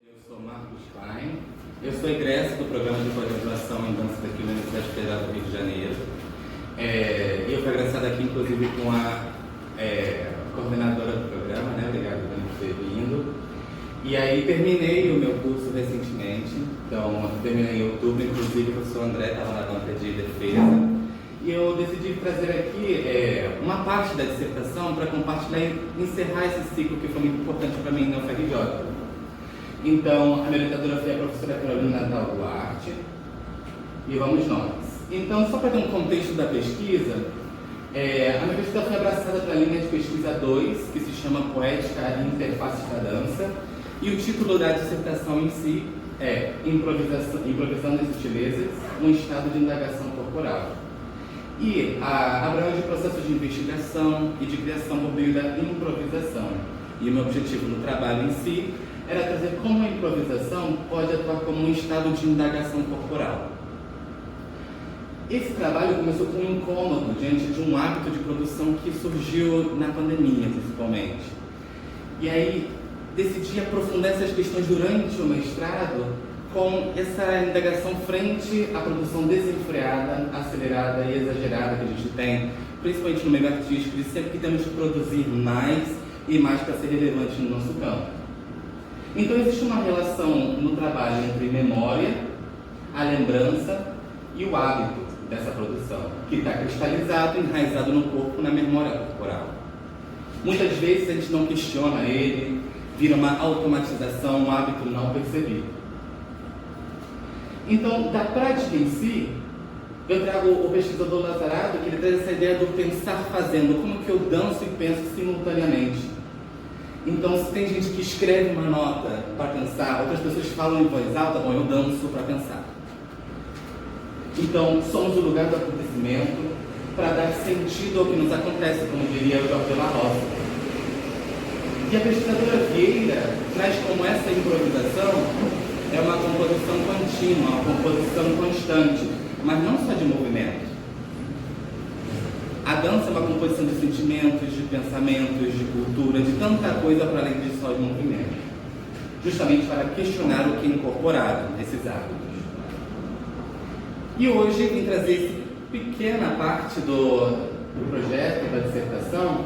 Eu sou Marcos Klein, eu sou egresso do programa de pós-graduação em dança daqui na Universidade Federal do Rio de Janeiro. E eu fui agraciado aqui, inclusive, com a coordenadora do programa, né? Obrigado por ter vindo. E aí terminei o meu curso recentemente, então terminei em outubro, inclusive o professor André estava na banca de defesa. E eu decidi trazer aqui uma parte da dissertação para compartilhar e encerrar esse ciclo que foi muito importante para mim na UFRJ. Então, a minha orientadora foi a professora Carolina Natal Duarte, e vamos nós. Então, só para ter um contexto da pesquisa, a minha pesquisa foi abraçada pela linha de pesquisa 2, que se chama Poética e Interfaces da Dança, e o título da dissertação em si é Improvisando as Sutilezas, um estado de indagação corporal. E abrange processos de investigação e de criação por meio da improvisação. E o meu objetivo no trabalho em si era trazer como a improvisação pode atuar como um estado de indagação corporal. Esse trabalho começou com um incômodo diante de um hábito de produção que surgiu na pandemia, principalmente. E aí decidi aprofundar essas questões durante o mestrado com essa indagação frente à produção desenfreada, acelerada e exagerada que a gente tem, principalmente no meio artístico, de sempre que temos que produzir mais e mais para ser relevante no nosso campo. Então existe uma relação no trabalho entre memória, a lembrança e o hábito dessa produção, que está cristalizado, enraizado no corpo, na memória corporal. Muitas vezes a gente não questiona ele, vira uma automatização, um hábito não percebido. Então, da prática em si, eu trago o pesquisador Lazarato, que ele traz essa ideia do pensar fazendo, como que eu danço e penso simultaneamente. Então, se tem gente que escreve uma nota para pensar, outras pessoas falam em voz alta, bom, eu danço para pensar. Então, somos o lugar do acontecimento para dar sentido ao que nos acontece, como diria o Jorge de la Roça. E a pesquisadora Vieira traz como essa improvisação é uma composição contínua, uma composição constante, mas não só de movimento. A dança é uma composição de sentimentos, de pensamentos, de cultura, de tanta coisa para além de só de movimento. Justamente para questionar o que é incorporado nesses hábitos. E hoje vim trazer essa pequena parte do projeto, da dissertação,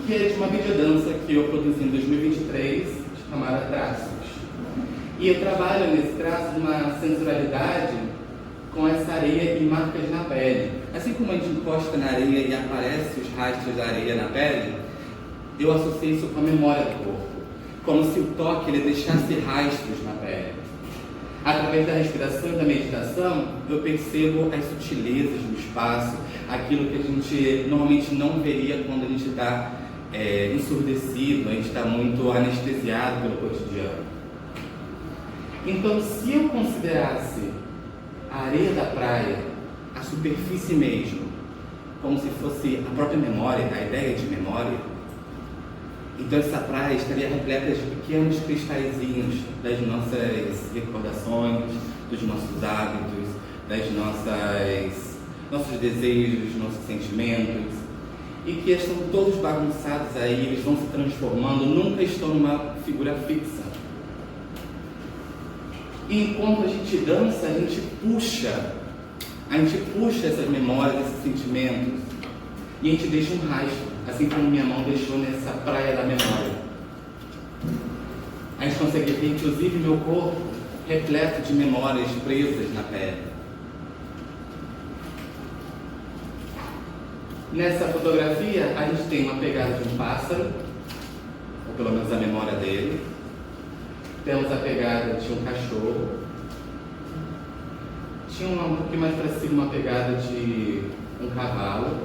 que é de uma videodança que eu produzi em 2023, chamada Traços. E eu trabalho nesse traço de uma sensorialidade com essa areia e marcas na pele. Assim como a gente encosta na areia e aparece os rastros da areia na pele, eu associei isso com a memória do corpo. Como se o toque ele deixasse rastros na pele. Através da respiração e da meditação, eu percebo as sutilezas do espaço, aquilo que a gente normalmente não veria quando a gente está ensurdecido, a gente está muito anestesiado pelo cotidiano. Então, se eu considerasse a areia da praia, a superfície mesmo, como se fosse a própria memória, a ideia de memória, então essa praia estaria repleta de pequenos cristalzinhos das nossas recordações, dos nossos hábitos, nossos desejos, nossos sentimentos, e que estão todos bagunçados aí, eles vão se transformando, nunca estão numa figura fixa. E enquanto a gente dança, a gente puxa essas memórias, esses sentimentos, e a gente deixa um rastro, assim como minha mão deixou nessa praia da memória. A gente consegue ver, inclusive, meu corpo repleto de memórias presas na pele. Nessa fotografia, a gente tem uma pegada de um pássaro, ou pelo menos a memória dele. Temos a pegada de um cachorro. Tinha um pouquinho mais para cima uma pegada de um cavalo.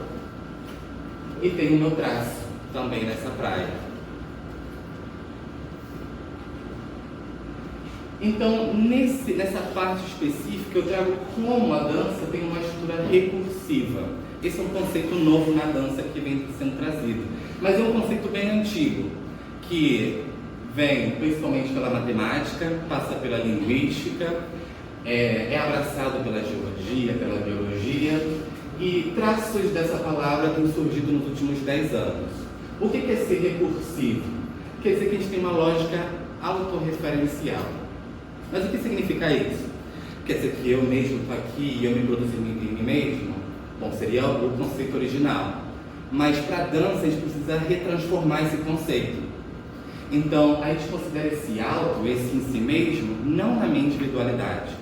E tem o meu traço também nessa praia. Então, nessa parte específica, eu trago como a dança tem uma estrutura recursiva. Esse é um conceito novo na dança que vem sendo trazido. Mas é um conceito bem antigo, que vem principalmente pela matemática, passa pela linguística, é abraçado pela geologia, pela biologia, e traços dessa palavra têm surgido nos últimos 10 anos. O que é ser recursivo? Quer dizer que a gente tem uma lógica autorreferencial. Mas o que significa isso? Quer dizer que eu mesmo estou aqui e eu me produzo em mim mesmo? Bom, seria o conceito original. Mas para a dança a gente precisa retransformar esse conceito. Então a gente considera esse auto, esse em si mesmo, não na minha individualidade,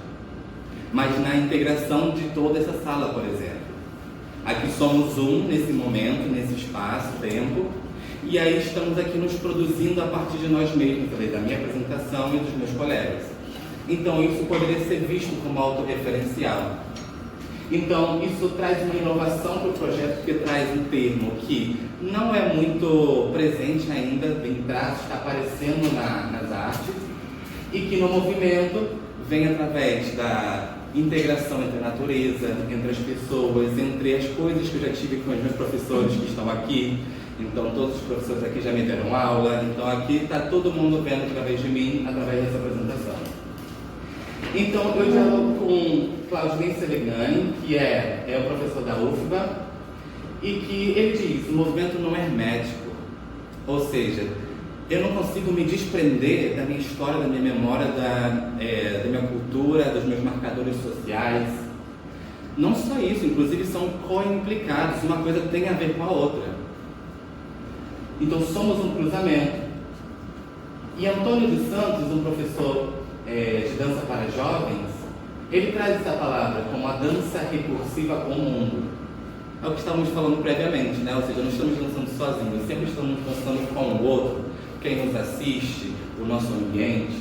mas na integração de toda essa sala, por exemplo. Aqui somos um nesse momento, nesse espaço, tempo, e aí estamos aqui nos produzindo a partir de nós mesmos, da minha apresentação e dos meus colegas. Então isso poderia ser visto como autorreferencial. Então isso traz uma inovação para o projeto, porque traz um termo que não é muito presente ainda, em traços, está aparecendo nas artes, e que no movimento vem através da integração entre a natureza, entre as pessoas, entre as coisas que eu já tive com os meus professores que estão aqui. Então todos os professores aqui já me deram aula, então aqui está todo mundo vendo através de mim, através dessa apresentação. Então eu dialogo com Claudinei Selegani, que é o professor da UFBA, e que ele diz: o movimento não é hermético, ou seja, eu não consigo me desprender da minha história, da minha memória, da minha cultura, dos meus marcadores sociais. Não só isso, inclusive são co-implicados, uma coisa tem a ver com a outra. Então somos um cruzamento. E Antônio dos Santos, um professor de dança para jovens, ele traz essa palavra como a dança recursiva com o mundo. É o que estávamos falando previamente, né? Ou seja, não estamos dançando sozinhos, sempre estamos dançando com o outro, quem nos assiste, o nosso ambiente.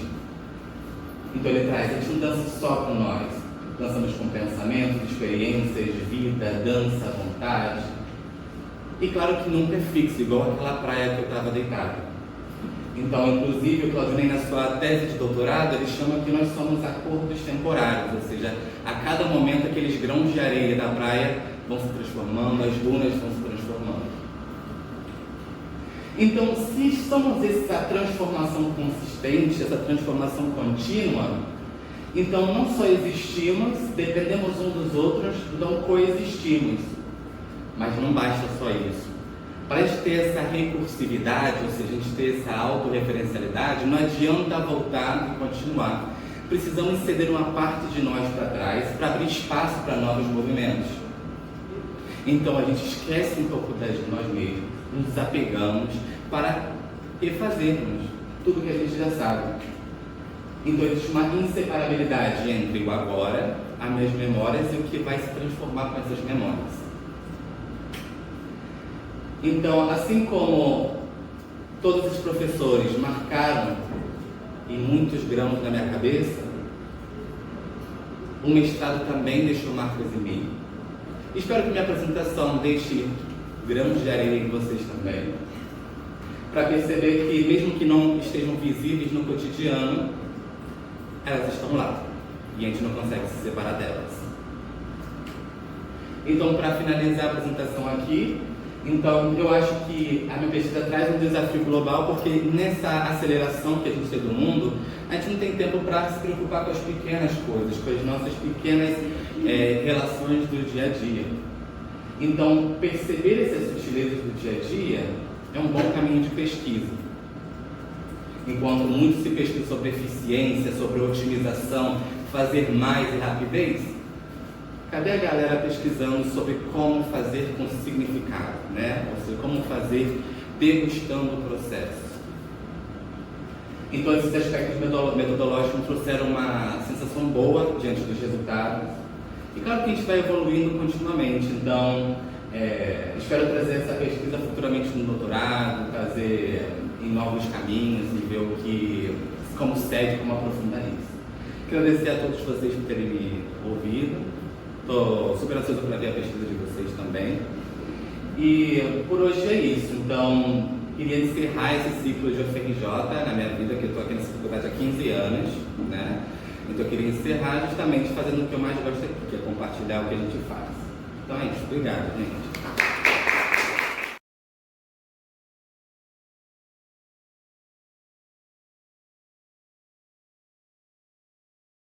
Então ele traz, a gente não dança só com nós, dançamos com pensamentos, experiências, vida, dança, vontade. E claro que nunca é fixo, igual aquela praia que eu estava deitado. Então, inclusive, o Claudinei, na sua tese de doutorado, ele chama que nós somos acordos temporários, ou seja, a cada momento aqueles grãos de areia da praia vão se transformando, as dunas vão se transformando. Então, se somos essa transformação consistente, essa transformação contínua, então não só existimos, dependemos uns dos outros, então coexistimos. Mas não basta só isso. Para a gente ter essa recursividade, ou seja, a gente ter essa autorreferencialidade, não adianta voltar e continuar. Precisamos ceder uma parte de nós para trás para abrir espaço para novos movimentos. Então a gente esquece um pouco de nós mesmos, nos desapegamos para refazermos tudo que a gente já sabe. Então existe uma inseparabilidade entre o agora, as minhas memórias e o que vai se transformar com essas memórias. Então, assim como todos os professores marcaram em muitos grãos na minha cabeça, o mestrado também deixou marcas em mim. Espero que minha apresentação deixe grãos de areia em vocês também, para perceber que, mesmo que não estejam visíveis no cotidiano, elas estão lá e a gente não consegue se separar delas. Então, para finalizar a apresentação aqui, então, eu acho que a minha pesquisa traz um desafio global, porque nessa aceleração que a gente tem do mundo, a gente não tem tempo para se preocupar com as pequenas coisas, com as nossas pequenas relações do dia a dia. Então, perceber essas sutilezas do dia a dia é um bom caminho de pesquisa. Enquanto muito se pesquisa sobre eficiência, sobre otimização, fazer mais e rapidez, cadê a galera pesquisando sobre como fazer com significado, né? Ou seja, como fazer degustando o processo. Então esses aspectos metodológicos trouxeram uma sensação boa diante dos resultados. E claro que a gente vai evoluindo continuamente, então espero trazer essa pesquisa futuramente no doutorado, trazer em novos caminhos e ver como segue, como aprofundar isso. Quero agradecer a todos vocês por terem me ouvido. Estou super ansioso para ver a pesquisa de vocês também. E por hoje é isso. Então, queria encerrar esse ciclo de UFRJ na minha vida, que eu estou aqui nessa faculdade há 15 anos, né? Então, eu queria encerrar justamente fazendo o que eu mais gosto aqui, que é compartilhar o que a gente faz. Então é isso. Obrigado, gente.